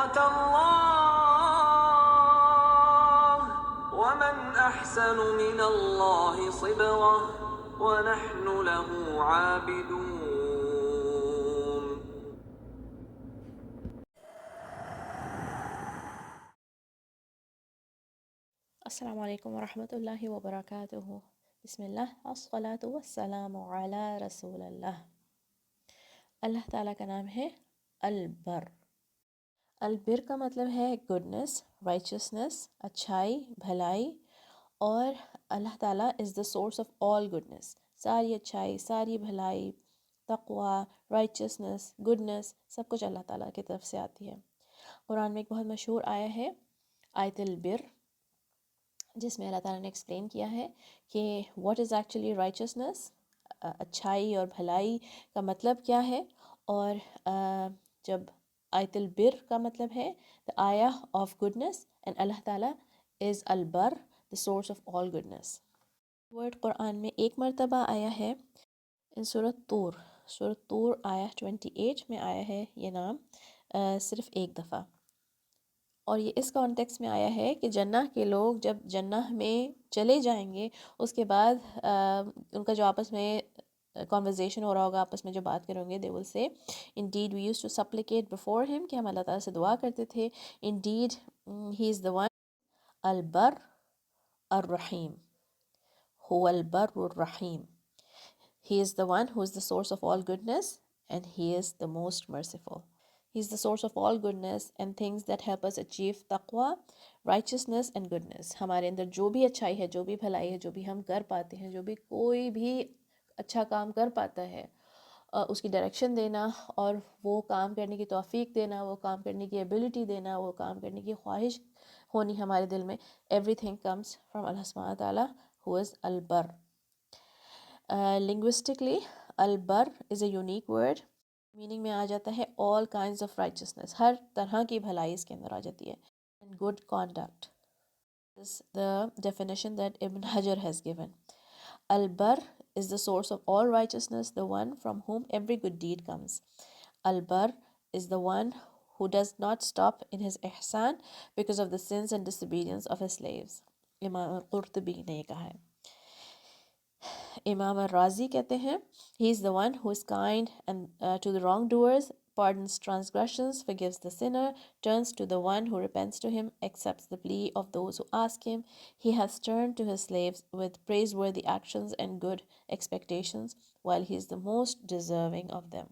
صبغة الله ومن أحسن من الله صبغة ونحن له عابدون. अस्सलामु अलैकुम वरहमतुल्लाहि वबरकातुहू। बिस्मिल्लाह अस्सलातु वस्सलामु अला रसूलिल्लाह। अल्लाह ताला का नाम है अल-बर। अल-बिर का मतलब है गुडनेस, राइचसनेस, अच्छाई, भलाई। और अल्लाह ताला is the source of all goodness. सारी अच्छाई, सारी भलाई, तक़वा, राइचसनेस, गुडनेस सब कुछ अल्लाह ताला की तरफ से आती है। कुरान में एक बहुत मशहूर आया है आयतुल बिर, जिसमें अल्लाह ताला ने एक्सप्लेन किया है कि व्हाट इज़ एक्चुअली राइचसनेस, अच्छाई और भलाई का मतलब क्या है। और जब आयतुल बिर का मतलब है द आया ऑफ गुडनेस, एंड अल्लाह ताला इज़ अल बर, the source of all goodness. Word Quran में एक मरतबा आया है इन सूरत तूर आया 28 में आया है ये नाम सिर्फ़ एक दफ़ा। और ये इस कॉन्टेक्स्ट में आया है कि जन्नत के लोग जब जन्नत में चले जाएंगे उसके बाद उनका जो आपस में कॉन्वर्जेशन हो रहा होगा, आपस में जो बात करेंगे, they will say indeed we used to supplicate before him, कि हम अल्लाह ताला से दुआ करते थे। Indeed he is the one अल बर अर रहीम, हु अल बर रहीम। He is the one who is the source of all goodness and he is the most merciful. He is the source of all goodness and things that help us achieve taqwa, righteousness and goodness. हमारे अंदर जो भी अच्छाई है, जो भी भलाई है, जो भी हम कर पाते हैं, जो भी कोई भी अच्छा काम कर पाता है, उसकी डायरेक्शन देना और वो काम करने की तौफीक देना, वो काम करने की एबिलिटी देना, वो काम करने की ख्वाहिश होनी हमारे दिल में, एवरीथिंग कम्स फ्रॉम अल्लाह सुब्हानहू व तआला हु इज़ अल बर. Linguistically, अल-बर is a unique word. Meaning में आ जाता है ऑल काइंड्स ऑफ राइचसनेस, हर तरह की भलाई इसके अंदर आ जाती है. And good conduct is the definition that Ibn Hajar has given. अल-बर is the source of all righteousness, the one from whom every good deed comes. Al-Bar is the one who does not stop in his ihsan because of the sins and disobedience of his slaves. इमाम al-Qurtubi ने कहा है. इमाम राजी कहते हैं he is the one who is kind and to the wrongdoers, pardons transgressions, forgives the sinner, turns to the one who repents to him, accepts the plea of those who ask him. He has turned to his slaves with praiseworthy actions and good expectations, while he is the most deserving of them.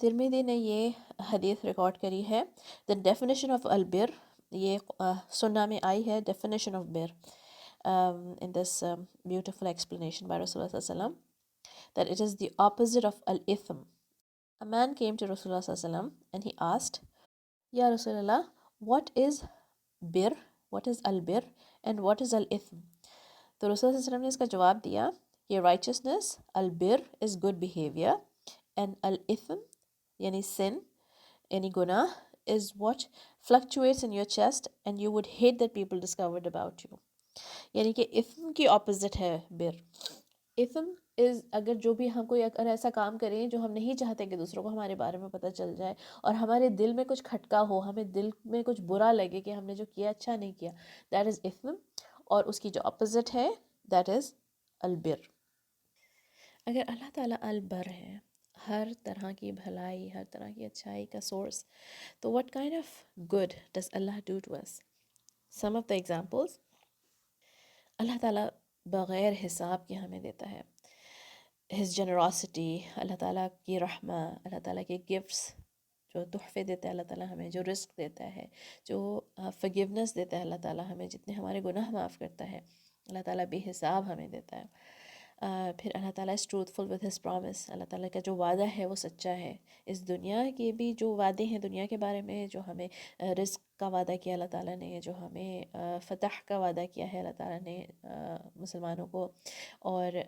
Tirmidhi ने ये हदीस record करी है. The definition of अल-बिर, ये सुन्ना में आई है definition of बिर, in this beautiful explanation by Rasulullah sallallahu alaihi wasallam, that it is the opposite of al-ithm. A man came to Rasulullah sallallahu alaihi wasallam and he asked, Ya Rasulullah, what is bir, what is al-bir and what is al-ithm? तो Rasulullah sallallahu alaihi wasallam ने इसका जवाब दिया कि righteousness, al-bir is good behavior, and al-ithm यानी sin, यानी गुनाह, is what fluctuates in your chest and you would hate that people discovered about you. यानी कि इस्म की ऑपोजिट है बिर. इस्म इज़ अगर जो भी हम कोई अगर ऐसा काम करें जो हम नहीं चाहते कि दूसरों को हमारे बारे में पता चल जाए और हमारे दिल में कुछ खटका हो, हमें दिल में कुछ बुरा लगे कि हमने जो किया अच्छा नहीं किया, दैट इज़ इस्म. और उसकी जो ऑपोजिट है दैट इज़ अलबिर. अगर अल्लाह ताला अलबर है, हर तरह की भलाई, हर तरह की अच्छाई का सोर्स, तो what kind of good does Allah do to us? Some of the examples. Allah ताला बग़ैर हिसाब के हमें देता है. हिज जनरॉसिटी, अल्लाह ताला की रहमा, अल्लाह ताला के गिफ्ट्स, जो तोहफ़े देता है अल्लाह ताला हमें, जो रिस्क देता है, जो फॉरगिवनेस देता है अल्लाह ताला हमें, जितने हमारे गुनाह माफ़ करता है अल्लाह ताला बेहिसाब हमें देता है. फिर अल्लाह ताला is truthful with his promise, Allah ताला का जो वादा है वो सच्चा है. इस दुनिया के भी जो वादे हैं दुनिया के बारे में, जो हमें रिस्क का वादा किया अल्लाह ताला ने, जो हमें फ़तह का वादा किया है अल्लाह ताला ने मुसलमानों को, और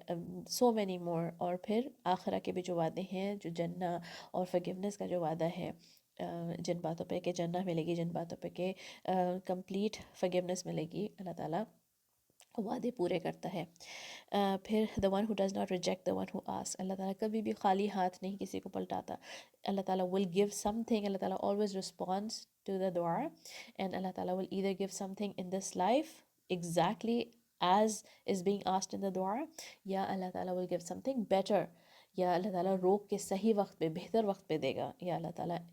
सो मैनी मोर. और फिर आखिरा के भी जो वादे हैं, जो जन्नत और फॉरगिवनेस का जो वादा है, जिन बातों पे कि जन्नत मिलेगी, जिन बातों पे कि कंप्लीट फॉरगिवनेस मिलेगी, अल्लाह ताला वादे पूरे करता है। फिर the one who does not reject the one who asks, Allah ताला कभी भी खाली हाथ नहीं किसी को पलटाता। अल्लाह ताला विल गिव समथिंग, अल्लाह ताला ऑलवेज रिस्पॉन्ड्स टू द दुआ, एंड अल्लाह ताला will either give something in this life exactly as is being asked in the dua, या अल्लाह ताला will give something better, या अल्लाह ताला रोक के सही वक्त पे बेहतर वक्त पे देगा, या अल्लाह ताला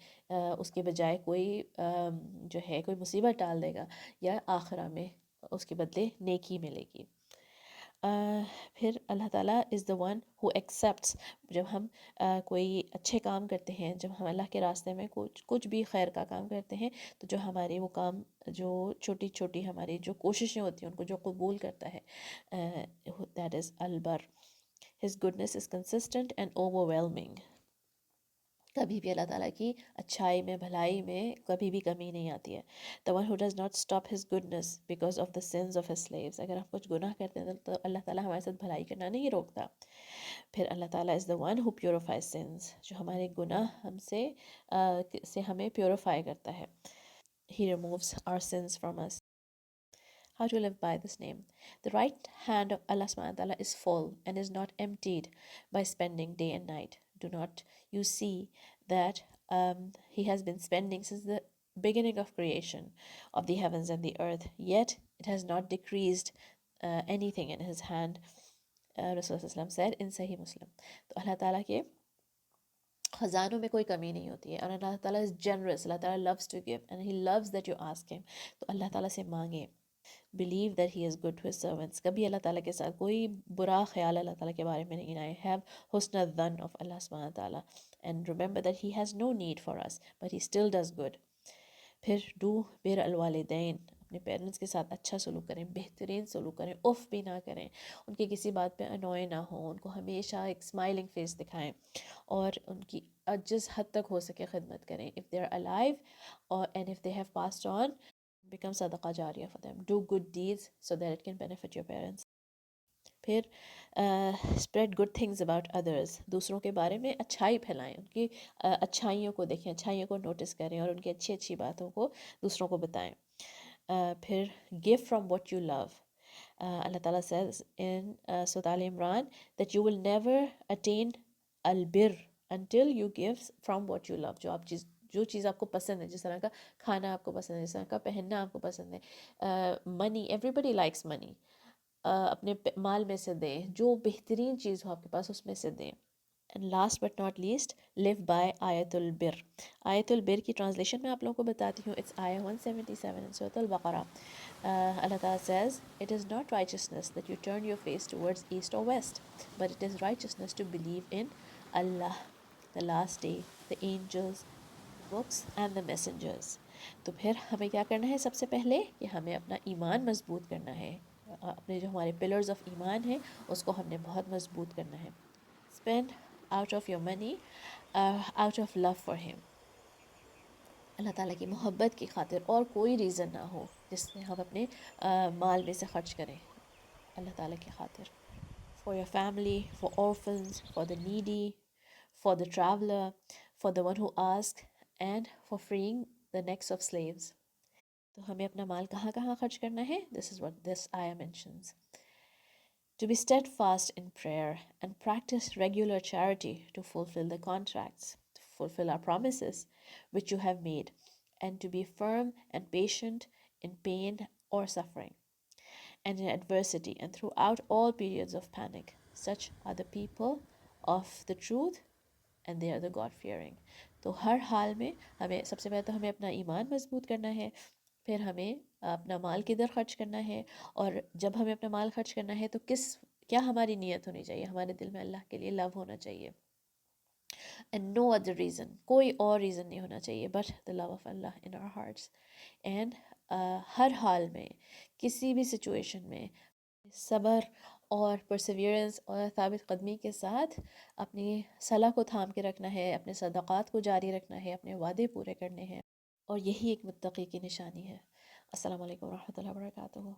उसके बजाय कोई जो है कोई मुसीबत टाल देगा, या आखिरा में उसके बदले नेकी मिलेगी। फिर अल्लाह ताला is the one who accepts, जब हम कोई अच्छे काम करते हैं, जब हम अल्लाह के रास्ते में कुछ कुछ भी खैर का काम करते हैं, तो जो हमारे वो काम जो छोटी छोटी हमारी जो कोशिशें होती हैं उनको जो कबूल करता है, दैट इज़ अलबर। His goodness is consistent and overwhelming, कभी भी अल्लाह ताला की अच्छाई में भलाई में कभी भी कमी नहीं आती है। The one who does not stop his goodness because of the sins of his slaves, अगर हम कुछ गुनाह करते हैं तो अल्लाह ताला हमारे साथ भलाई करना नहीं रोकता। फिर अल्लाह ताला is the one who purifies sins, जो हमारे गुनाह हमसे से हमें प्योरीफाई करता है। He removes our sins from us. How to live by this name? The right hand of Allah subhanahu wa ta'ala is full and is not emptied by spending day and night. Do not you see that He has been spending since the beginning of creation of the heavens and the earth, yet it has not decreased anything in His hand. Rasulullah said in Sahih Muslim. तो अल्लाह ताला के ख़जानों में कोई कमी नहीं होती है, और अल्लाह ताला इज़ जनरस, अल्लाह ताला loves to give and He loves that you ask Him. तो अल्लाह ताला से मांगे। Believe that he is good to his servants, कभी अल्लाह ताला के साथ कोई बुरा ख्याल अल्लाह ताला के बारे में नहीं आए। हैव हुस्न ज़न ऑफ अल्लाह सुब्हानहू ताला and remember that he has no need for us but he still does good. फिर डू बिर अलवालिदैन, अपने पेरेंट्स के साथ अच्छा सलूक करें, बेहतरीन सलूक करें, उफ़ भी ना करें, उनकी किसी बात पे अनॉय ना हो, उनको हमेशा एक स्माइलिंग फेस दिखाएं, और उनकी जिस हद तक हो सके खिदमत करें। इफ़ दे आर अलाइव और and if they have passed on, become sadaqa jariya for them. Do good deeds so that it can benefit your parents. फिर spread good things about others, दूसरों के बारे में अच्छाई फैलाएं, उनकी अच्छाइयों को देखें, अच्छाइयों को नोटिस करें और उनकी अच्छी अच्छी बातों को दूसरों को बताएं। फिर give from what you love, Allah ताला says in Surah Al Imran that you will never attain al-birr until you give from what you love, जो चीज़ आपको पसंद है, जिस तरह का खाना आपको पसंद है, जिस तरह का पहनना आपको पसंद है, मनी, एवरीबडी लाइक्स मनी, अपने माल में से दें, जो बेहतरीन चीज़ हो आपके पास उसमें से दें। And last but not least, live by आयतुल बिर। आयतुल बिर की ट्रांसलेशन मैं आप लोगों को बताती हूँ। इट्स आया 177 इन सूरह अल बकरा। Allah Ta'ala says, it is not righteousness that you turn your face towards east or west, but it is righteousness to believe in Allah, the last day, the angels, books and the messengers. तो फिर हमें क्या करना है? सबसे पहले कि हमें अपना ईमान मजबूत करना है, अपने जो हमारे पिलर्स ऑफ ईमान हैं उसको हमने बहुत मजबूत करना है। Spend out of your money out of love for him, Allah ताला की मोहब्बत की खातिर, और कोई रीज़न ना हो जिससे हम अपने माल में से खर्च करें अल्लाह ताला की खातिर। For your family, for orphans, for the needy, for the traveller, for the one who ask, and for freeing the next of slaves. तो हमें अपना माल कहाँ कहाँ खर्च करना है? दिस इज़ व्हाट दिस आया mentions. To be steadfast in prayer and practice regular charity to fulfill the contracts, to fulfill our promises which you have made, and to be firm and patient in pain or suffering, and in adversity, and throughout all periods of panic. Such are the people of the truth and they are the God fearing. तो हर हाल में हमें सबसे पहले तो हमें अपना ईमान मजबूत करना है, फिर हमें अपना माल किधर खर्च करना है, और जब हमें अपना माल खर्च करना है तो क्या हमारी नीयत होनी चाहिए? हमारे दिल में अल्लाह के लिए लव होना चाहिए, एंड नो अदर रीज़न, कोई और रीज़न नहीं होना चाहिए but the love of Allah in our hearts. And हर हाल में, किसी भी सिचुएशन में सब्र और परसिवियरेंस और साबित कदमी के साथ अपनी सलाह को थाम के रखना है, अपने सदक़ात को जारी रखना है, अपने वादे पूरे करने हैं, और यही एक मुत्तकी की निशानी है। अस्सलाम वालेकुम रहमतुल्लाहि व बरकातुहू।